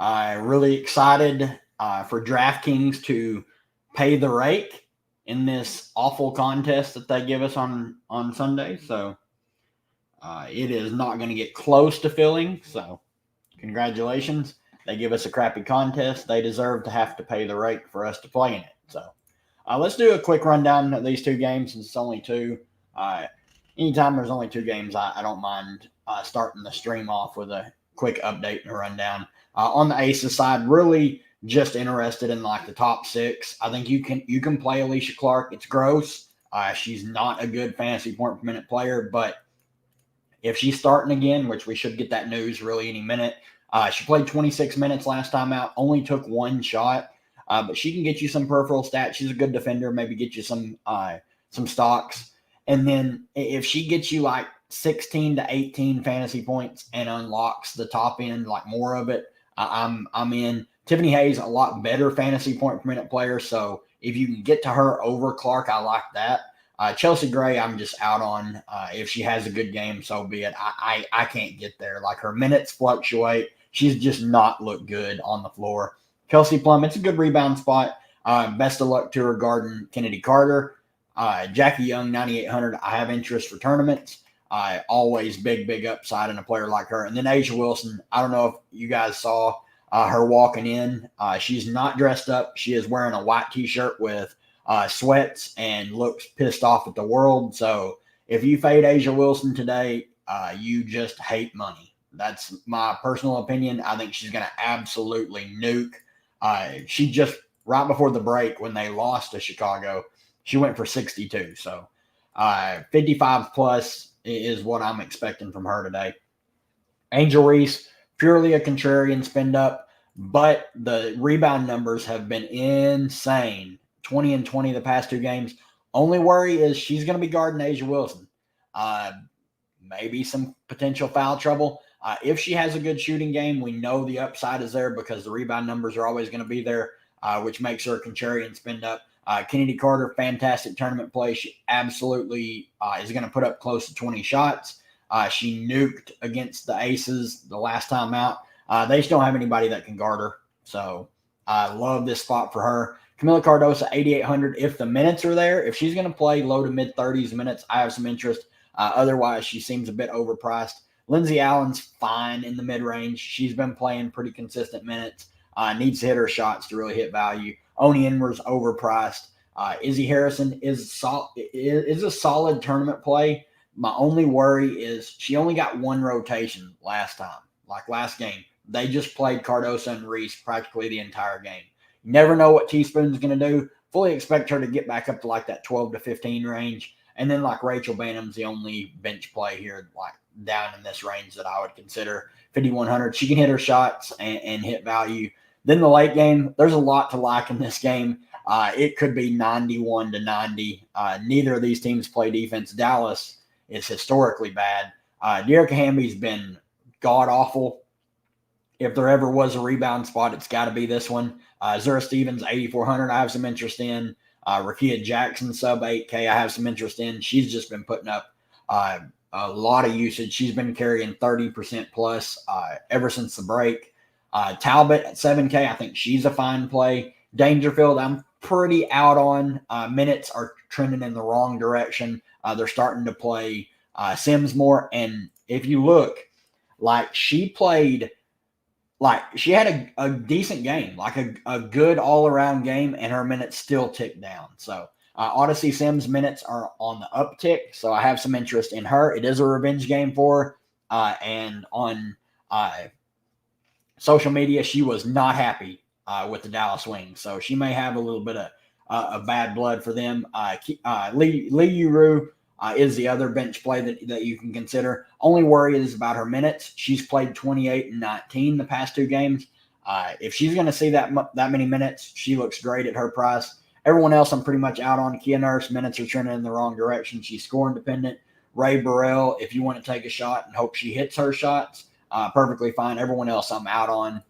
Really excited for Draftkings to pay the rake in this awful contest that they give us on Sunday. So it is not going to get close to filling. So congratulations. They give us a crappy contest. They deserve to have to pay the rate for us to play in it. So let's do a quick rundown of these two games since it's only two. Uh, Anytime there's only two games, I don't mind starting the stream off with a quick update and a rundown. On the Aces side, really just interested in like the top six. I think you can play Alicia Clark. It's gross. She's not a good fantasy point per minute player, but if she's starting again, which we should get that news really any minute, she played 26 minutes last time out, only took one shot, but she can get you some peripheral stats. She's a good defender, maybe get you some stocks. And then if she gets you like 16 to 18 fantasy points and unlocks the top end, like more of it, I'm in. Tiffany Hayes, a lot better fantasy point per minute player. So if you can get to her over Clark, I like that. Chelsea Gray, I'm just out on. If she has a good game, so be it. I can't get there. Like her minutes fluctuate. She's just not looked good on the floor. Kelsey Plum, it's a good rebound spot. Best of luck to her guarding Kennedy Carter. Jackie Young, 9,800. I have interest for tournaments. Always big upside in a player like her. And then Asia Wilson, I don't know if you guys saw her walking in. She's not dressed up. She is wearing a white T-shirt with sweats and looks pissed off at the world. So if you fade Asia Wilson today, you just hate money. That's my personal opinion. I think she's going to absolutely nuke. She just, right before the break when they lost to Chicago, she went for 62. So 55 plus is what I'm expecting from her today. Angel Reese, purely a contrarian spend up, but the rebound numbers have been insane. 20 and 20 the past two games. Only worry is she's going to be guarding Asia Wilson. Maybe some potential foul trouble. If she has a good shooting game, we know the upside is there because the rebound numbers are always going to be there, which makes her a contrarian spend up. Kennedy Carter, fantastic tournament play. She absolutely is going to put up close to 20 shots. She nuked against the Aces the last time out. They just don't have anybody that can guard her. So I love this spot for her. Camila Cardoso, 8,800. If the minutes are there, if she's going to play low to mid 30s minutes, I have some interest. Otherwise, she seems a bit overpriced. Lindsay Allen's fine in the mid-range. She's been playing pretty consistent minutes. Needs to hit her shots to really hit value. Oni Enver's overpriced. Izzy Harrison is a solid tournament play. My only worry is she only got one rotation last time, like last game. They just played Cardoso and Reese practically the entire game. You never know what Teaspoon's going to do. Fully expect her to get back up to like that 12 to 15 range. And then like Rachel Bannum's the only bench play here, like down in this range that I would consider 5,100. She can hit her shots and hit value. Then the late game, there's a lot to like in this game. It could be 91 to 90. Neither of these teams play defense. Dallas is historically bad. Dearica Hamby's been god-awful. If there ever was a rebound spot, it's got to be this one. Zura Stevens, 8,400, I have some interest in. Rakia Jackson, sub 8K, I have some interest in. She's just been putting up a lot of usage. She's been carrying 30% plus ever since the break. Talbot at 7K, I think she's a fine play. Dangerfield, I'm pretty out on. Minutes are trending in the wrong direction. They're starting to play Sims more. And if you look, like she played, like she had a decent game, like a good all-around game, and her minutes still tick down. So Odyssey Sims minutes are on the uptick, so I have some interest in her. It is a revenge game for her. And on social media, she was not happy with the Dallas Wings, so she may have a little bit of bad blood for them. Lee Uru is the other bench play that you can consider. Only worry is about her minutes. She's played 28 and 19 the past two games. If she's going to see that many minutes, she looks great at her price. Everyone else I'm pretty much out on. Kia Nurse, minutes are trending in the wrong direction. She's scoring dependent. Ray Burrell, if you want to take a shot and hope she hits her shots, perfectly fine. Everyone else I'm out on.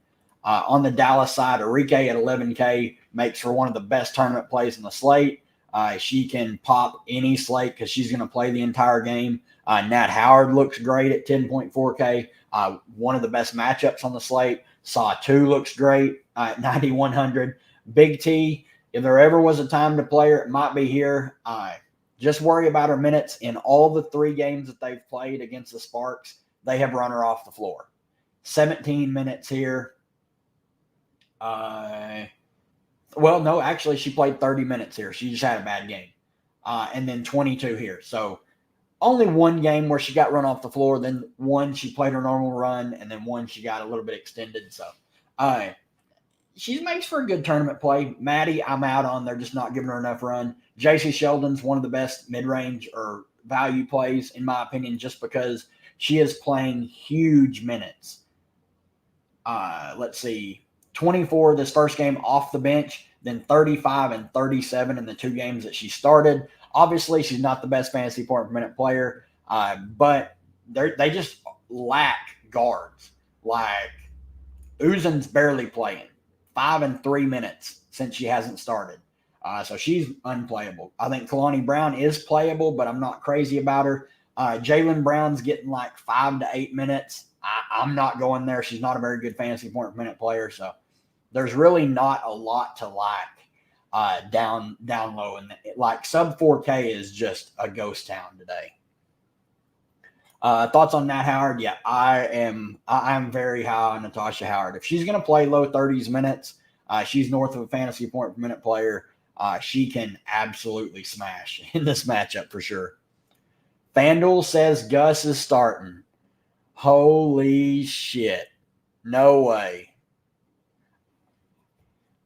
On the Dallas side, Arike at 11K makes for one of the best tournament plays in the slate. She can pop any slate because she's going to play the entire game. Nat Howard looks great at 10.4K. One of the best matchups on the slate. Saw 2 looks great at 9,100. Big T, if there ever was a time to play her, it might be here. Just worry about her minutes. In all the 3 games that they've played against the Sparks, they have run her off the floor. 17 minutes here. Well, no, actually, she played 30 minutes here. She just had a bad game. And then 22 here. So only 1 game where she got run off the floor. Then 1, she played her normal run. And then 1, she got a little bit extended. So she makes for a good tournament play. Maddie, I'm out on. They're just not giving her enough run. JC Sheldon's one of the best mid-range or value plays, in my opinion, just because she is playing huge minutes. Let's see. 24 this first game off the bench, then 35 and 37 in the 2 games that she started. Obviously, she's not the best fantasy point per minute player, but they just lack guards. Like, Uzin's barely playing. 5 and 3 minutes since she hasn't started. So she's unplayable. I think Kalani Brown is playable, but I'm not crazy about her. Jaylen Brown's getting like 5 to 8 minutes. I'm not going there. She's not a very good fantasy point per minute player. So there's really not a lot to like down low. And like sub 4K is just a ghost town today. Thoughts on Nat Howard? Yeah, I'm very high on Natasha Howard. If she's going to play low 30s minutes, she's north of a fantasy point per minute player. She can absolutely smash in this matchup for sure. FanDuel says Gus is starting. Holy shit. No way.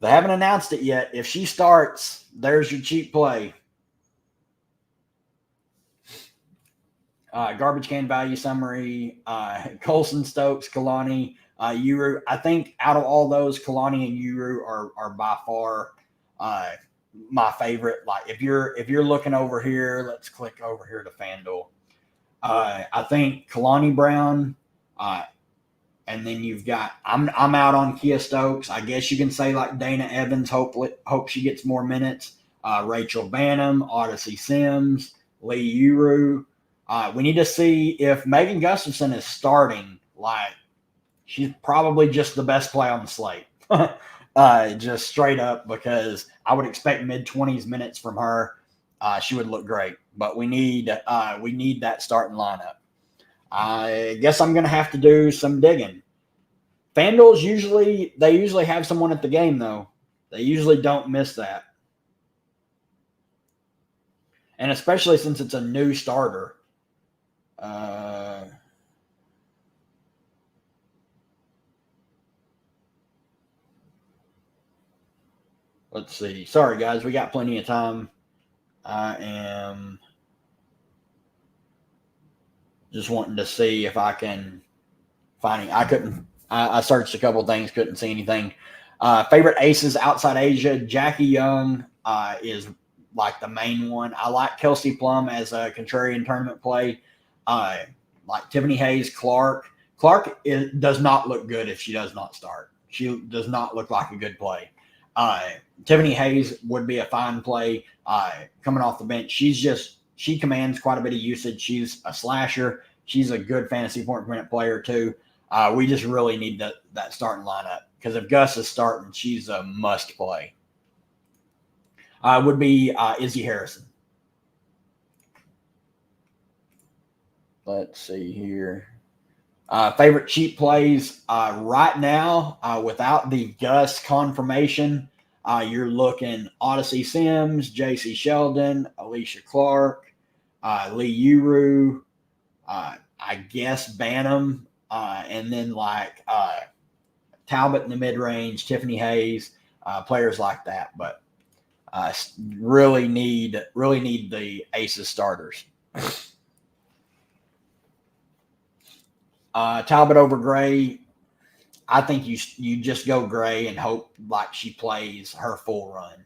They haven't announced it yet. If she starts, there's your cheap play. Garbage can value summary. Colson, Stokes, Kalani, Uru. I think out of all those, Kalani and Uru are by far my favorite. Like if you're looking over here, let's click over here to FanDuel. I think Kalani Brown, and then you've got I'm out on Kia Stokes. I guess you can say like Dana Evans. Hope she gets more minutes. Rachel Banham, Odyssey Sims, Lee Uru. We need to see if Megan Gustafson is starting. Like she's probably just the best play on the slate. Just straight up, because I would expect mid-20s minutes from her. She would look great, but we need that starting lineup. I guess I'm going to have to do some digging. FanDuel's usually have someone at the game, though. They usually don't miss that. And especially since it's a new starter. Let's see. Sorry, guys. We got plenty of time. I am just wanting to see if I can find it. I searched a couple things, couldn't see anything. Favorite aces outside Asia. Jackie Young is like the main one. I like Kelsey Plum as a contrarian tournament play. Like Tiffany Hayes, Clark. Clark does not look good if she does not start. She does not look like a good play. Tiffany Hayes would be a fine play coming off the bench. She commands quite a bit of usage. She's a slasher. She's a good fantasy point per minute player too. We just really need that starting lineup, because if Gus is starting, she's a must play. Would be Izzy Harrison. Let's see here. Favorite cheap plays right now, without the Gus confirmation, you're looking Odyssey Sims, JC Sheldon, Alicia Clark, Lee Uru, I guess Banham, and then like Talbot in the mid-range, Tiffany Hayes, players like that. But really need the aces starters. Talbot over Gray. I think you just go Gray and hope like she plays her full run.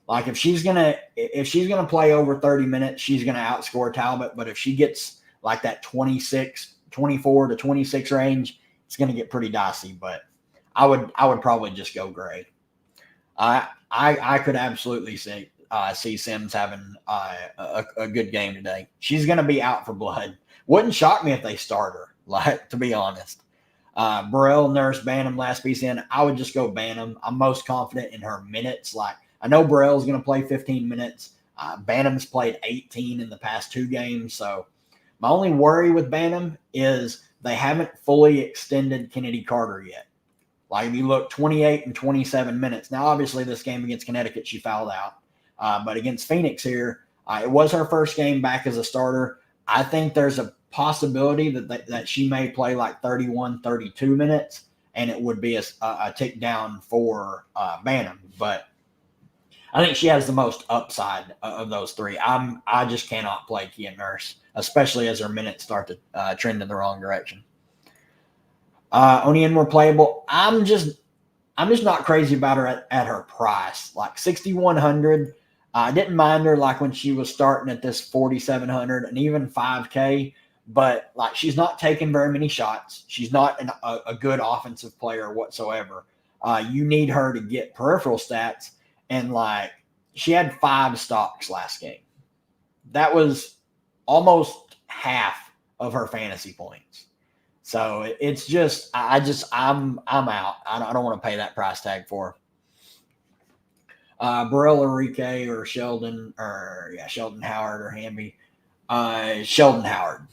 Like if she's gonna play over 30 minutes, she's gonna outscore Talbot. But if she gets like that 24 to 26 range, it's gonna get pretty dicey. But I would probably just go Gray. I could absolutely see Sims having a good game today. She's gonna be out for blood. Wouldn't shock me if they start her. Like, to be honest. Burrell, Nurse, Bantam, last piece in. I would just go Bantam. I'm most confident in her minutes. Like, I know Burrell's going to play 15 minutes. Bantam's played 18 in the past 2 games. So my only worry with Bantam is they haven't fully extended Kennedy Carter yet. Like, if you look, 28 and 27 minutes. Now, obviously, this game against Connecticut, she fouled out. But against Phoenix here, it was her first game back as a starter. I think there's a possibility that she may play like 31, 32 minutes, and it would be a tick down for Bantam. But I think she has the most upside of those 3. I just cannot play Kia Nurse, especially as her minutes start to trend in the wrong direction. Wnba playable. I'm just not crazy about her at her price. Like 6,100. I didn't mind her like when she was starting at this 4,700 and even 5K, but like she's not taking very many shots. She's not a good offensive player whatsoever. You need her to get peripheral stats, and like she had 5 stocks last game. That was almost half of her fantasy points. So it's just I'm out. I don't want to pay that price tag for her. Burrell, Enrique, or Sheldon Howard or Hamby. Sheldon Howard.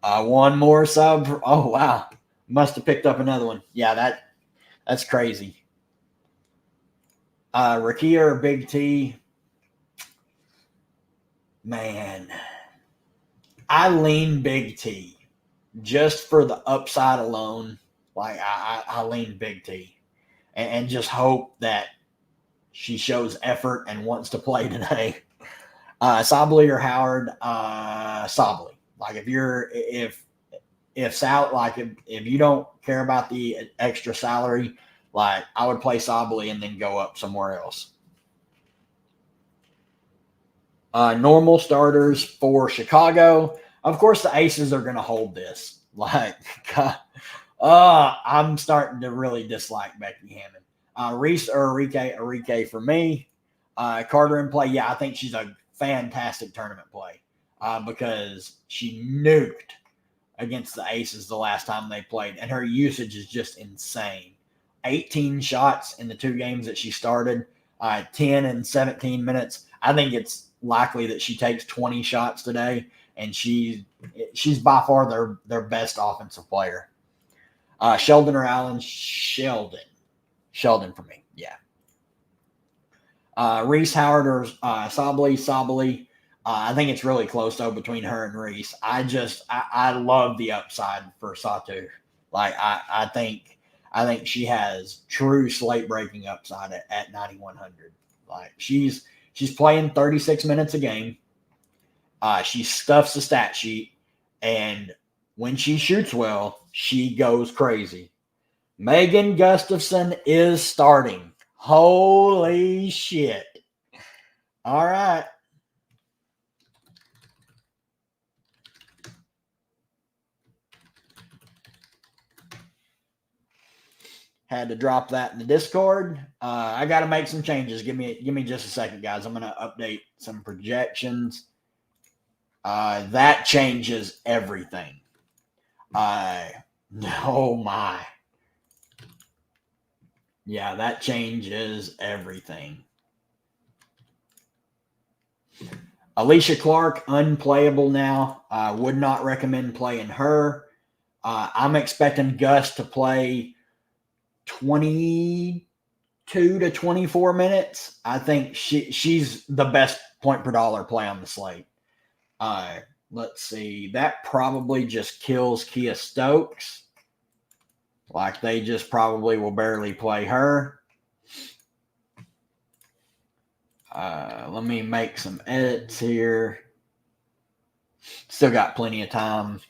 One more sub. Oh wow, must have picked up another one. Yeah, that's crazy. Rakia or Big T. Man, I lean Big T. Just for the upside alone, like I lean Big T, and just hope that she shows effort and wants to play today. Sably or Howard, Sably. Like if you don't care about the extra salary, like I would play Sably and then go up somewhere else. Normal starters for Chicago. Of course, the Aces are going to hold this. Like, I'm starting to really dislike Becky Hammond. Reese or Enrique for me. Carter in play. Yeah, I think she's a fantastic tournament play because she nuked against the Aces the last time they played, and her usage is just insane. 18 shots in the 2 games that she started, 10 and 17 minutes. I think it's likely that she takes 20 shots today, and she's by far their best offensive player. Sheldon or Allen? Sheldon for me. Yeah. Reese, Howard, or Sably. I think it's really close though between her and Reese. I love the upside for Satu. Like I think she has true slate breaking upside at 9,100. Like she's playing 36 minutes a game. She stuffs the stat sheet, and when she shoots well, she goes crazy. Megan Gustafson is starting. Holy shit. All right. Had to drop that in the Discord. I got to make some changes. Give me just a second, guys. I'm going to update some projections. That changes everything. Oh my. Yeah, that changes everything. Alicia Clark, unplayable now. I would not recommend playing her. I'm expecting Gus to play 22 to 24 minutes. I think she's the best point per dollar play on the slate. Let's see. That probably just kills Kia Stokes. Like they just probably will barely play her. Let me make some edits here. Still got plenty of time.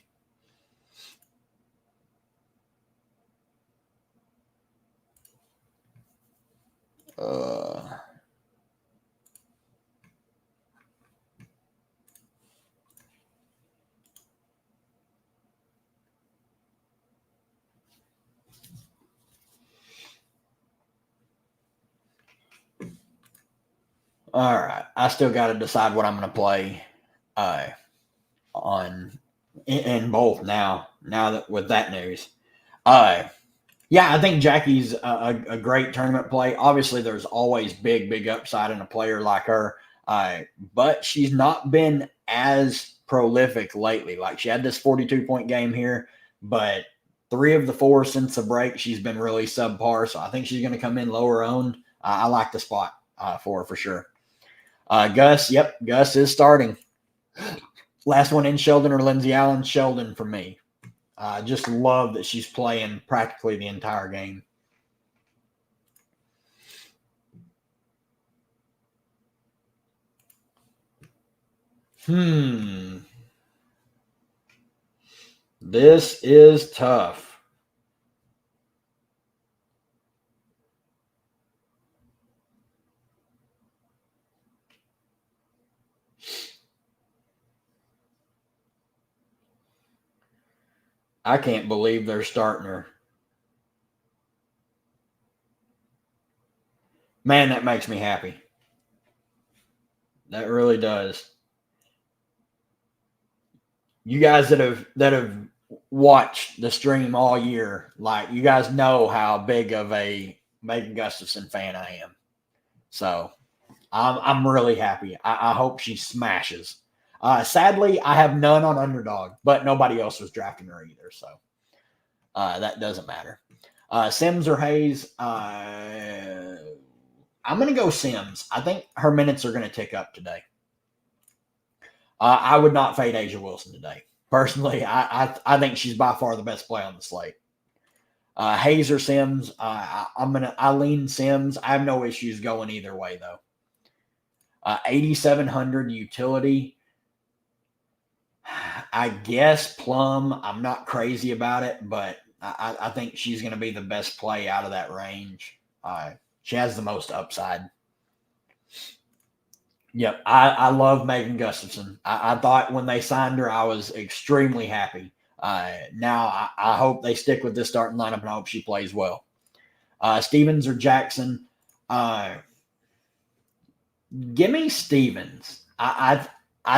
All right. I still got to decide what I'm going to play in both now. now that with that news. Yeah, I think Jackie's a great tournament play. Obviously, there's always big upside in a player like her, but she's not been as prolific lately. Like she had this 42-point game here, but 3 of the 4 since the break, she's been really subpar. So I think she's going to come in lower owned. I like the spot for her for sure. Gus, yep, Gus is starting. Last one in, Sheldon or Lindsay Allen? Sheldon for me. I just love that she's playing practically the entire game. This is tough. I can't believe they're starting her. Man, that makes me happy. That really does. You guys that have watched the stream all year, like you guys know how big of a Megan Gustafson fan I am. So I'm really happy. I hope she smashes. Sadly, I have none on underdog, but nobody else was drafting her either, so that doesn't matter. Sims or Hayes? I'm going to go Sims. I think her minutes are going to tick up today. I would not fade Asia Wilson today. Personally, I think she's by far the best play on the slate. Hayes or Sims? I lean Sims. I have no issues going either way though. 8,700 utility. I guess Plum. I'm not crazy about it, but I think she's going to be the best play out of that range. She has the most upside. Yep, I love Megan Gustafson. I thought when they signed her, I was extremely happy. Now I hope they stick with this starting lineup, and I hope she plays well. Stevens or Jackson? Give me Stevens. I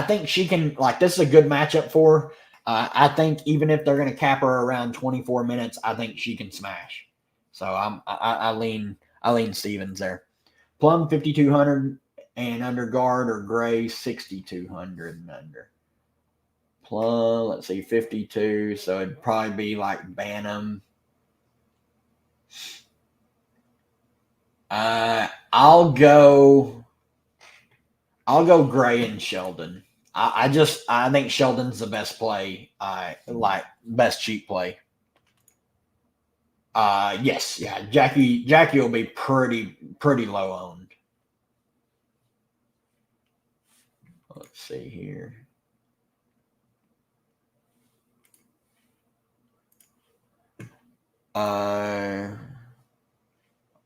think she can. Like this is a good matchup for her. I think even if they're going to cap her around 24 minutes, I think she can smash. So I lean Stevens there. Plum 5,200 and under guard, or Gray 6,200 and under. Plum, let's see, 52. So it'd probably be like Bantam. I'll go Gray and Sheldon. I think Sheldon's the best play. Like best cheap play. Yes, yeah. Jackie will be pretty low owned. Let's see here.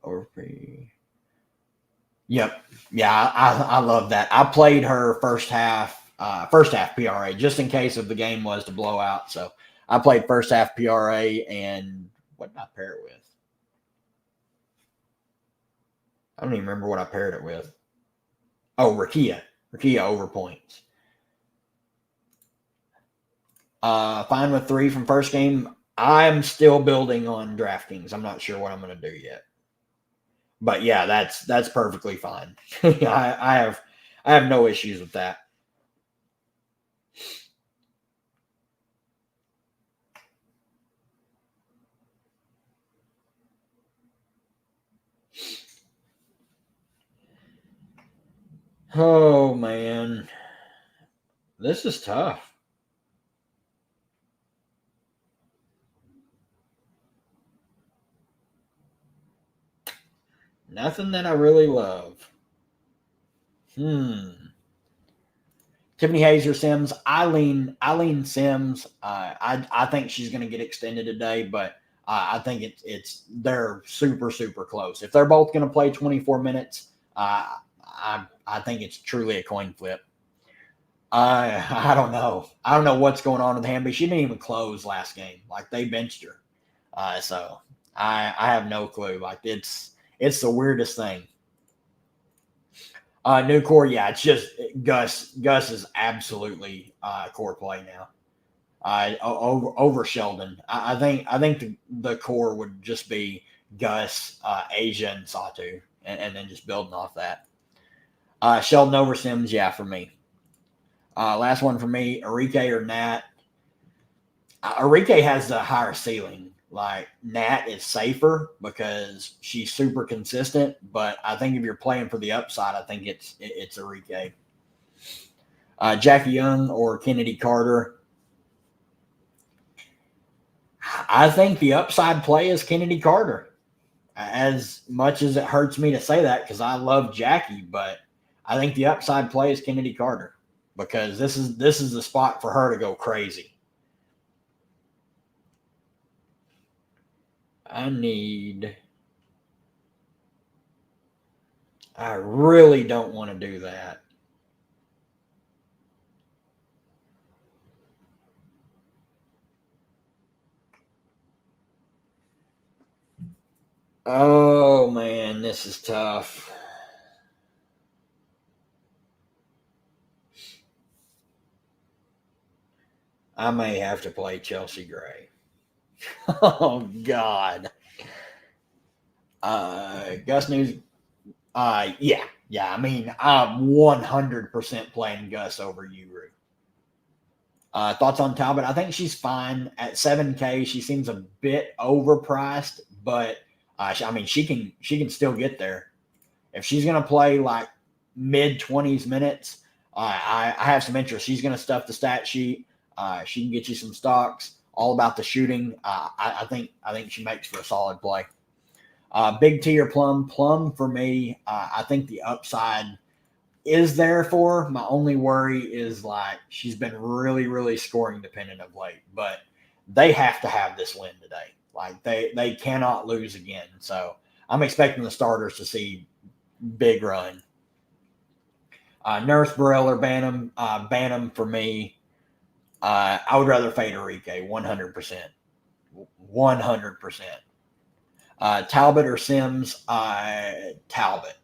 Orphe. Yep. Yeah, I love that. I played her first half PRA just in case if the game was to blow out. So I played first half PRA, and what did I pair it with? I don't even remember what I paired it with. Oh, Rakia over points. Fine with 3 from first game. I'm still building on Draftkings. I'm not sure what I'm going to do yet. But yeah, that's perfectly fine. I have no issues with that. Oh man, this is tough. Nothing that I really love. Tiffany Hayes or Sims? I lean Sims. I think she's going to get extended today, but I think they're super close. If they're both going to play 24 minutes, I think it's truly a coin flip. I don't know. I don't know what's going on with Hamby. She didn't even close last game. Like they benched her. So I have no clue. Like it's the weirdest thing. New core, yeah, it's just Gus. Gus is absolutely core play now. over Sheldon. I think the core would just be Gus, Asia, and Satu, and then just building off that. Sheldon over Sims, yeah, for me. Last one for me, Enrique or Nat. Enrique has the higher ceiling. Like Nat is safer because she's super consistent, but I think if you're playing for the upside, I think it's Enrique. Jackie Young or Kennedy Carter. I think the upside play is Kennedy Carter. As much as it hurts me to say that because I love Jackie, but I think the upside play is Kennedy Carter because this is the spot for her to go crazy. I really don't want to do that. Oh man, this is tough. I may have to play Chelsea Gray. Oh God. Gus News. Yeah. I mean, I'm 100% playing Gus over Uru. Thoughts on Talbot? I think she's fine at 7K. She seems a bit overpriced, but I mean, she can still get there if she's gonna play like mid-20s minutes. I have some interest. She's gonna stuff the stat sheet. She can get you some stocks. All about the shooting. I think she makes for a solid play. Big T or Plum? Plum for me. I think the upside is there for her. My only worry is like she's been really, really scoring dependent of late, but they have to have this win today. Like they cannot lose again. So I'm expecting the starters to see big run. Nurse, Burrell, or Bantam. Bantam for me. I would rather fade Enrique 100%. 100%. Talbot or Sims? Talbot.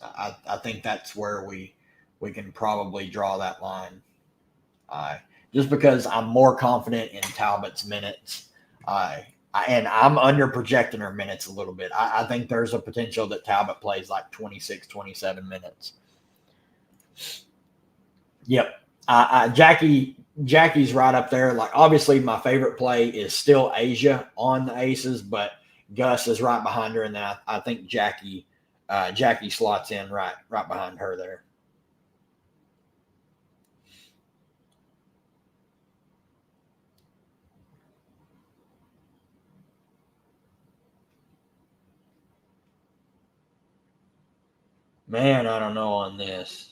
I think that's where we can probably draw that line. Just because I'm more confident in Talbot's minutes. And I'm under projecting her minutes a little bit. I think there's a potential that Talbot plays like 26, 27 minutes. Yep. Jackie's right up there. Like obviously my favorite play is still Asia on the Aces, but Gus is right behind her, and then I think Jackie slots in right behind her there. Man, I don't know on this.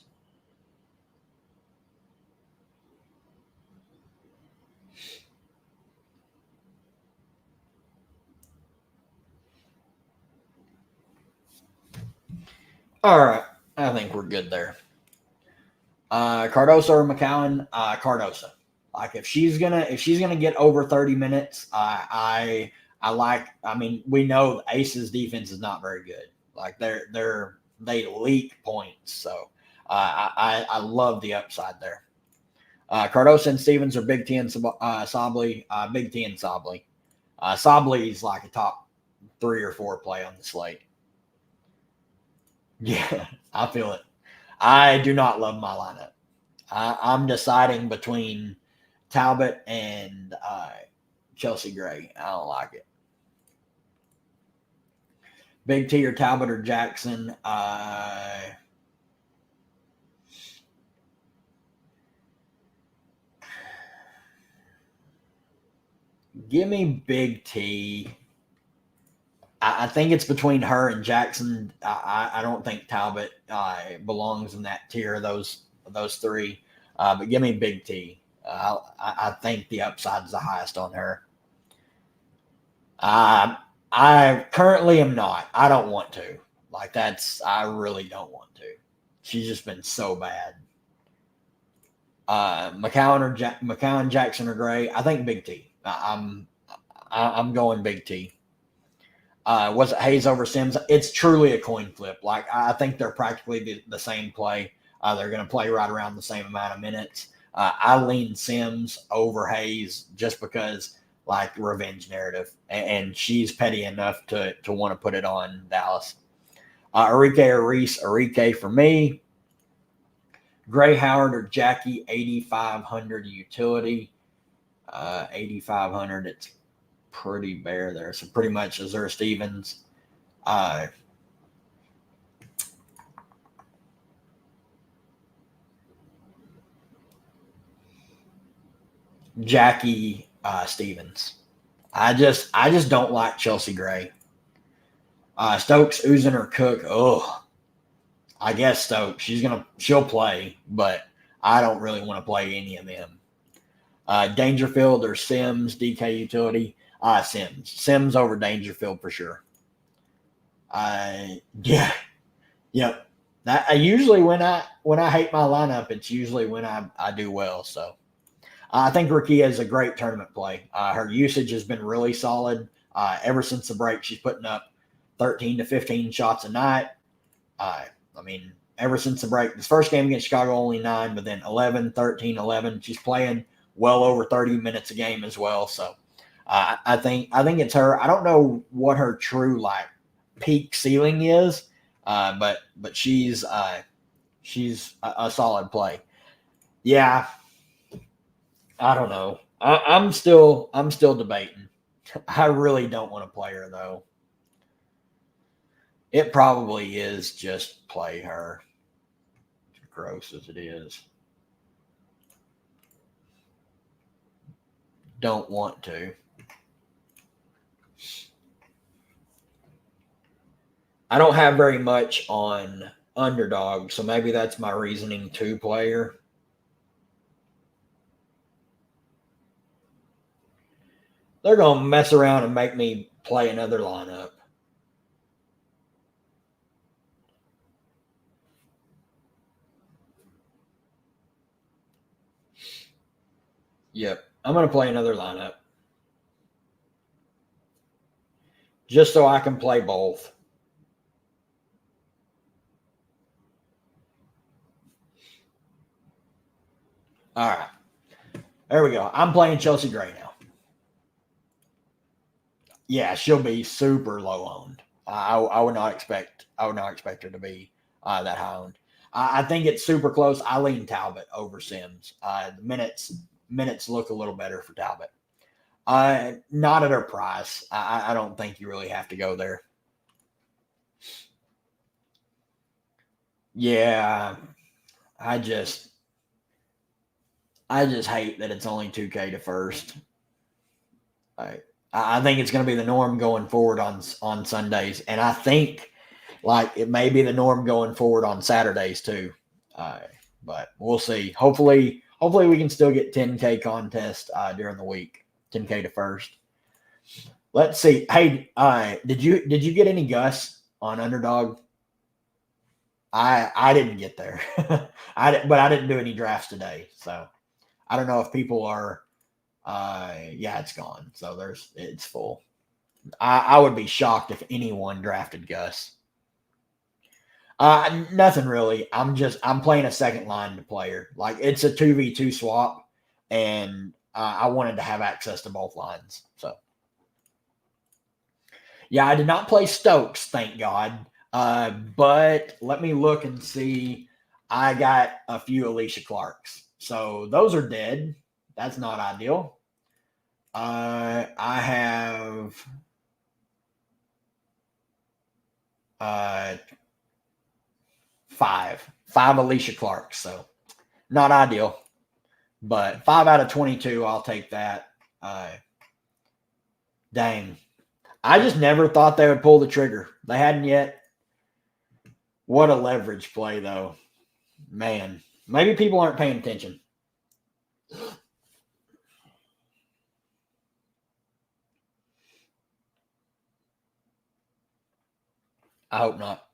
All right, I think we're good there. Cardoso or McCowan? Cardoso. Like if she's gonna get over 30 minutes, I like. I mean, we know Ace's defense is not very good. Like they leak points, so I love the upside there. Cardoso and Stevens are Big T and Sably. Big T and Sably. Sably is like a top 3 or 4 play on the slate. Yeah, I feel it. I do not love my lineup. I'm deciding between Talbot and Chelsea Gray. I don't like it. Big T or Talbot or Jackson? Give me Big T. I think it's between her and Jackson. I don't think Talbot belongs in that tier of those 3. But give me Big T. I think the upside is the highest on her. I currently am not. I don't want to. Like I really don't want to. She's just been so bad. McCowan, Jackson, or Gray? I think Big T. I'm going Big T. Was it Hayes over Sims? It's truly a coin flip. Like I think they're practically the same play. They're going to play right around the same amount of minutes. I lean Sims over Hayes just because, like, revenge narrative, and she's petty enough to want to put it on Dallas. Arike or Reese, Arike for me. Gray Howard or Jackie, 8,500 utility. 8,500, it's pretty bare there. So pretty much Azure Stevens. Jackie Stevens. I just don't like Chelsea Gray. Stokes, Uzin, or Cook. Oh, I guess Stokes. She'll play, but I don't really want to play any of them. Dangerfield or Sims, DK utility. Sims over Dangerfield for sure. Yep. That usually when I hate my lineup, it's usually when I do well. So I think Rakia is a great tournament play. Her usage has been really solid ever since the break. She's putting up 13 to 15 shots a night. Ever since the break, this first game against Chicago only 9, but then 11, 13, 11. She's playing well over 30 minutes a game as well. So I think it's her. I don't know what her true peak ceiling is, but she's a solid play. Yeah, I don't know. I'm still debating. I really don't want to play her though. It probably is just play her. As gross as it is. Don't want to. I don't have very much on underdog, so maybe that's my reasoning to play her. They're going to mess around and make me play another lineup. Yep, I'm going to play another lineup. Just so I can play both. All right. There we go. I'm playing Chelsea Gray now. Yeah, she'll be super low owned. I would not expect her to be that high owned. I think it's super close. I lean Talbot over Sims. The minutes look a little better for Talbot. Not at her price. I don't think you really have to go there. Yeah, I just hate that it's only 2K to first. I think it's going to be the norm going forward on Sundays, and I think it may be the norm going forward on Saturdays too. But we'll see. Hopefully we can still get 10K contest during the week. 10K to first. Let's see. Hey, did you get any Gus on underdog? I didn't get there. But I didn't do any drafts today, so I don't know if people are. It's gone. So it's full. I would be shocked if anyone drafted Gus. Nothing really. I'm playing a second line player. It's a 2v2 swap, and I wanted to have access to both lines. So yeah, I did not play Stokes, thank God. But let me look and see. I got a few Alicia Clarks. So those are dead. That's not ideal. I have five Alicia Clarks. So not ideal. But 5 out of 22, I'll take that. Dang. I just never thought they would pull the trigger. They hadn't yet. What a leverage play, though. Man, maybe people aren't paying attention. I hope not.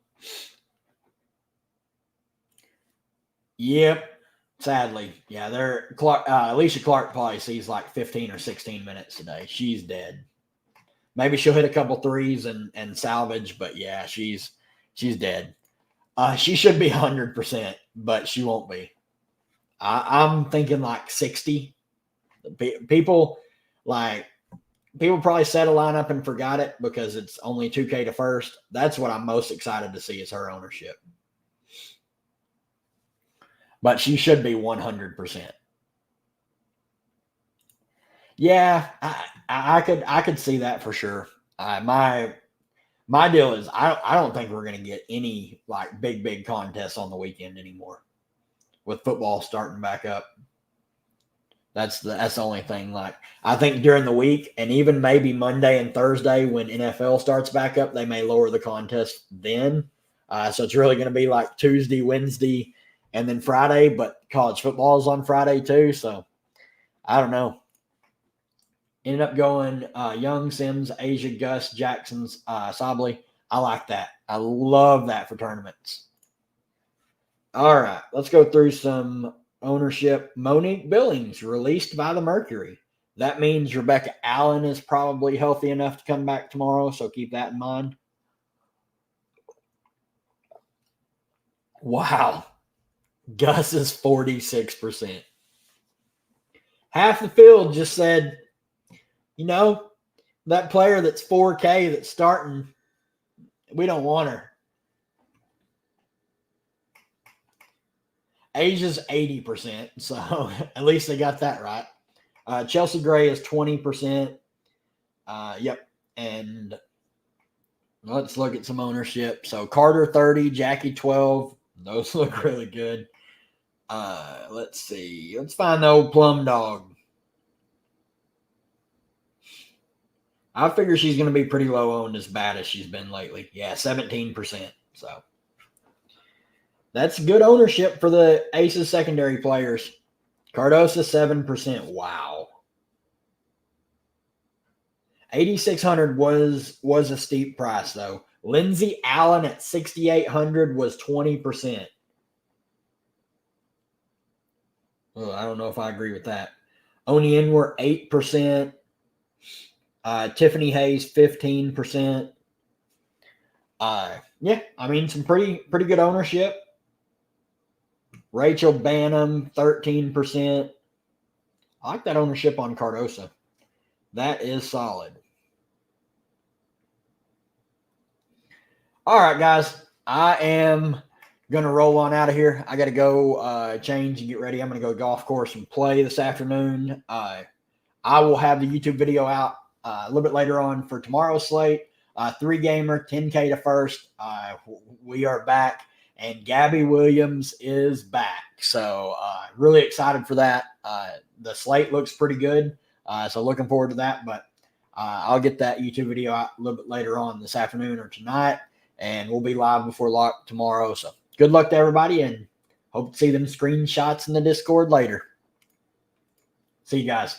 Yep. Sadly. Yeah, Alicia Clark probably sees 15 or 16 minutes today. She's dead. Maybe she'll hit a couple threes and salvage, but yeah, she's dead. She should be 100%, but she won't be. I'm thinking like 60. People probably set a lineup and forgot it because it's only 2K to first. That's what I'm most excited to see is her ownership. But she should be 100%. Yeah, I could see that for sure. My deal is I don't think we're going to get any like big contests on the weekend anymore with football starting back up. That's the only thing. Like I think during the week and even maybe Monday and Thursday when NFL starts back up, they may lower the contest then. So it's really going to be like Tuesday, Wednesday, and then Friday. But college football is on Friday too, so I don't know. Ended up going Young, Sims, Asia, Gus, Jackson's, Sobley. I like that. I love that for tournaments. All right, let's go through some ownership. Monique Billings released by the Mercury. That means Rebecca Allen is probably healthy enough to come back tomorrow, so keep that in mind. Wow. Gus is 46%. Half the field just said, that player that's 4K that's starting, we don't want her. Asia's 80%, so at least they got that right. Chelsea Gray is 20%. Yep. And let's look at some ownership. So Carter 30, Jackie 12. Those look really good. Let's see. Let's find the old Plum Dog. I figure she's going to be pretty low owned as bad as she's been lately. Yeah, 17%. So that's good ownership for the Aces secondary players. Cardosa, 7%. Wow. 8,600 was a steep price, though. Lindsey Allen at 6,800 was 20%. Oh, I don't know if I agree with that. Wnba, 8%. Tiffany Hayes, 15%. Yeah, I mean, some pretty good ownership. Rachel Banham, 13%. I like that ownership on Cardosa. That is solid. All right, guys. I am going to roll on out of here. I got to go change and get ready. I'm going to go golf course and play this afternoon. I will have the YouTube video out a little bit later on for tomorrow's slate. 3-gamer, 10K to first. We are back, and Gabby Williams is back. So really excited for that. The slate looks pretty good, so looking forward to that. But I'll get that YouTube video out a little bit later on this afternoon or tonight, and we'll be live before lock tomorrow. So good luck to everybody, and hope to see them screenshots in the Discord later. See you guys.